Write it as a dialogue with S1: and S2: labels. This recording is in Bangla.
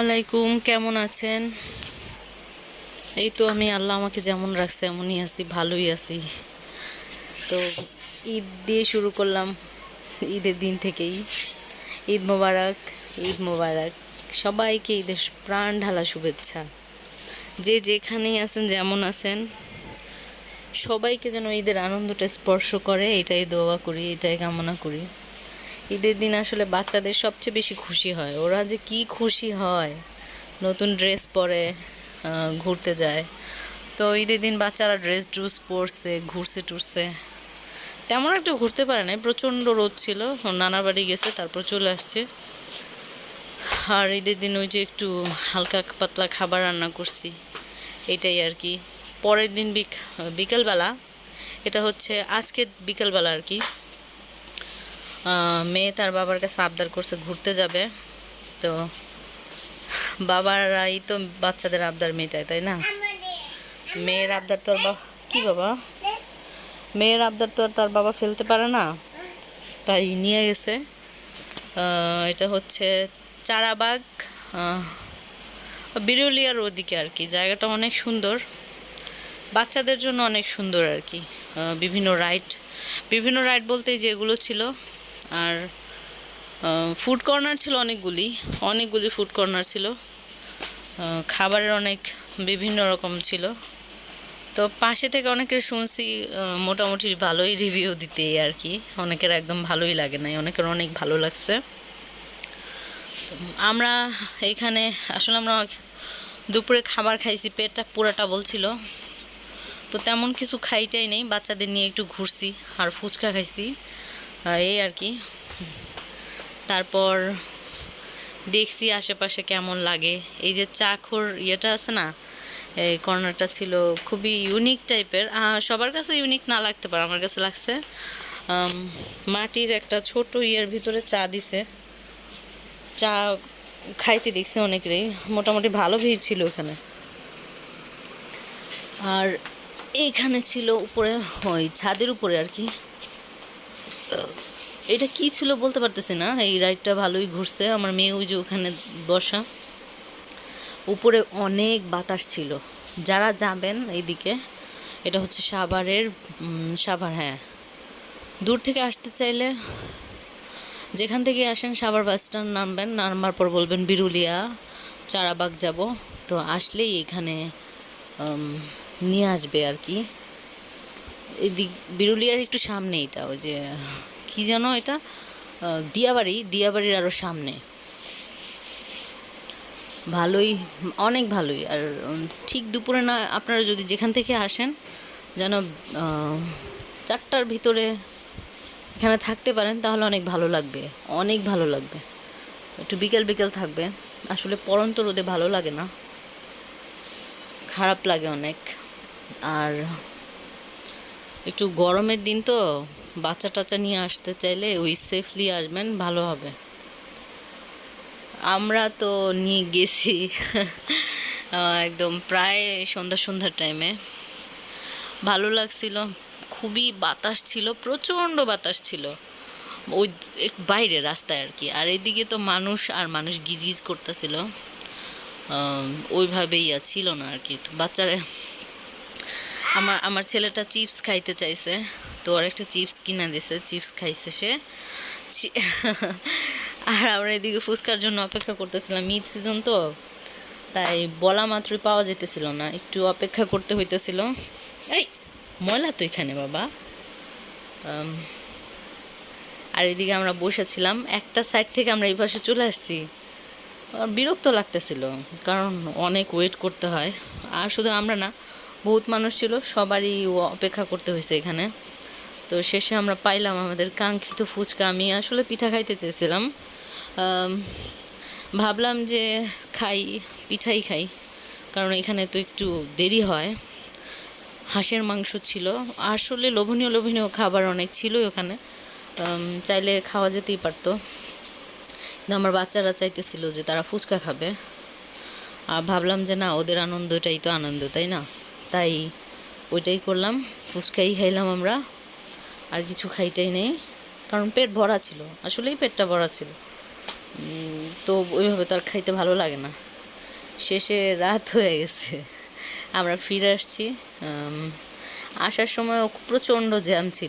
S1: আলাইকুম, কেমন আছেন? এই তো আমি আল্লাহ আমাকে যেমন রাখছে এমনই আছি, ভালোই আছি। তো ঈদ দিয়ে শুরু করলাম, ঈদের দিন থেকেই। ঈদ মোবারক, ঈদ মোবারক। সবাইকে ঈদের প্রাণ ঢালা শুভেচ্ছা। যে যেখানেই আছেন, যেমন আছেন, সবাইকে যেন ঈদের আনন্দটা স্পর্শ করে, এটাই দোয়া করি, এটাই কামনা করি। ঈদের দিন আসলে বাচ্চাদের সবচেয়ে বেশি খুশি হয়। ওরা যে কি খুশি হয়, নতুন ড্রেস পরে ঘুরতে যায়। তো ঈদের দিন বাচ্চারা ড্রেস ড্রুস পরছে, ঘুরছে টুরছে। তেমন একটা ঘুরতে পারে নাই, প্রচণ্ড রোদ ছিল। নানার বাড়ি গেছে, তারপর চলে আসছে। আর ঈদের দিন ওই যে একটু হালকা পাতলা খাবার রান্না করছি, এটাই আর কি। পরের দিন বিকেলবেলা, এটা হচ্ছে আজকের বিকেলবেলা আর কি, মেয়ে তার বাবার কাছে আবদার করছে ঘুরতে যাবে। তো বাবারাই তো বাচ্চাদের আবদার মেটায়, তাই না? মেয়ের আবদার তো আর কি বাবা, মেয়ের আবদার তো আর তার বাবা ফেলতে পারে না, তাই নিয়ে গেছে। এটা হচ্ছে চারাবাগ, বিরুলিয়ার ওদিকে আর কি। জায়গাটা অনেক সুন্দর, বাচ্চাদের জন্য অনেক সুন্দর আর কি। বিভিন্ন রাইড বলতে যেগুলো ছিল। আর ফুড কর্নার ছিল অনেকগুলি ফুড কর্নার ছিল। খাবারের অনেক বিভিন্ন রকম ছিল। তো পাশে থেকে অনেকের শুনছি মোটামুটি ভালোই রিভিউ দিতে আর কি। অনেকের একদম ভালোই লাগে নাই, অনেকের অনেক ভালো লাগছে। আমরা এইখানে আসলে আমরা দুপুরে খাবার খাইছি, পেটটা পুরাটা বলছিল। তো তেমন কিছু খাইটাই নেই, বাচ্চাদের নিয়ে একটু ঘুরছি আর ফুচকা খাইছি, এই আর কি। তারপর দেখছি আশেপাশে কেমন লাগে। এই যে চাখর ইয়েটা আছে না, এই কর্নারটা ছিল খুবই ইউনিক টাইপের। সবার কাছে ইউনিক না লাগতে পারে, আমার কাছে লাগছে। মাটির একটা ছোট ইয়ের ভিতরে চা দিছে, চা খাইতে দেখছি অনেকেরই, মোটামুটি ভালো ভিড় ছিল ওখানে। আর এইখানে ছিল উপরে, ওই ছাদের উপরে আর কি। এটা কি ছিল বলতে পারতেছি না। এই রাইডটা ভালোই ঘুরছে, আমার মেয়ে ওই যে ওখানে বসা। উপরে অনেক বাতাস ছিল। যারা যাবেন এইদিকে, এটা হচ্ছে সাভার, হ্যাঁ। দূর থেকে আসতে চাইলে যেখান থেকে আসেন সাভার বাস স্ট্যান্ড নামবেন, নামার পর বলবেন বিরুলিয়া চারাবাগ যাব। তো আসলেই এখানে নিয়ে আসবে আর কি। এদিক বিরুলিয়ার একটু সামনে, এটা ওই যে কি যেন এটা, দিয়াবাড়ির আরও সামনে। অনেক ভালোই। আর ঠিক দুপুরে না, আপনারা যদি যেখান থেকে আসেন যেন 4টার ভিতরে এখানে থাকতে পারেন, তাহলে অনেক ভালো লাগবে। একটু বিকেল থাকবে। আসলে পড়ন্ত রোদে ভালো লাগে না, খারাপ লাগে অনেক। আর একটু গরমের দিন তো, বাচ্চা টাচ্চা নিয়ে আসতে চাইলে ওই সেফলি আসবেন, ভালো হবে। আমরা তো নিয়ে গেছি একদম প্রায় সন্ধ্যার টাইমে। ভালো লাগছিল, খুবই বাতাস ছিল, প্রচণ্ড বাতাস ছিল ওই বাইরে রাস্তায় আর কি। আর এদিকে তো মানুষ গিজগিজ করতেছিল, ওইভাবেই ছিল না আর কি। তো বাচ্চারা, আমার ছেলেটা চিপস খাইতে চাইছে, তো আর একটা চিপস কিনে দিছে, চিপস খাইছে সে। আর আমরা এদিকে ফুচকার জন্য অপেক্ষা করতেছিলাম, ঈদ সিজন তো, তাই বলা মাত্রই পাওয়া যেতেছিল না, একটু অপেক্ষা করতে হইতেছিল। এই ময়লা তো এখানে বাবা। আর এদিকে আমরা বসেছিলাম, একটা সাইড থেকে আমরা এই পাশে চলে আসছি। বিরক্ত লাগতেছিল, কারণ অনেক ওয়েট করতে হয়। আর শুধু আমরা না, বহুত মানুষ ছিল, সবারই অপেক্ষা করতে হয়েছে এখানে। তো শেষে আমরা পাইলাম আমাদের কাঙ্ক্ষিত ফুচকা। আমি আসলে পিঠা খাইতে চেয়েছিলাম, ভাবলাম যে পিঠাই খাই, কারণ এখানে তো একটু দেরি হয়। হাঁসের মাংস ছিল, আসলে লোভনীয় খাবার অনেক ছিলই ওখানে, চাইলে খাওয়া যেতেই পারতো। কিন্তু আমার বাচ্চারা চাইতেছিল যে তারা ফুচকা খাবে, আর ভাবলাম যে না, ওদের আনন্দটাই তো আনন্দ, তাই না? তাই ওইটাই করলাম, ফুচকাই খাইলাম আমরা, আর কিছু খাইটাই নেই, কারণ পেট ভরা ছিল, আসলেই পেটটা ভরা ছিল। তো ওইভাবে তো আর খাইতে ভালো লাগে না। শেষে রাত হয়ে গেছে, আমরা ফিরে আসছি। আসার সময় প্রচণ্ড জ্যাম ছিল।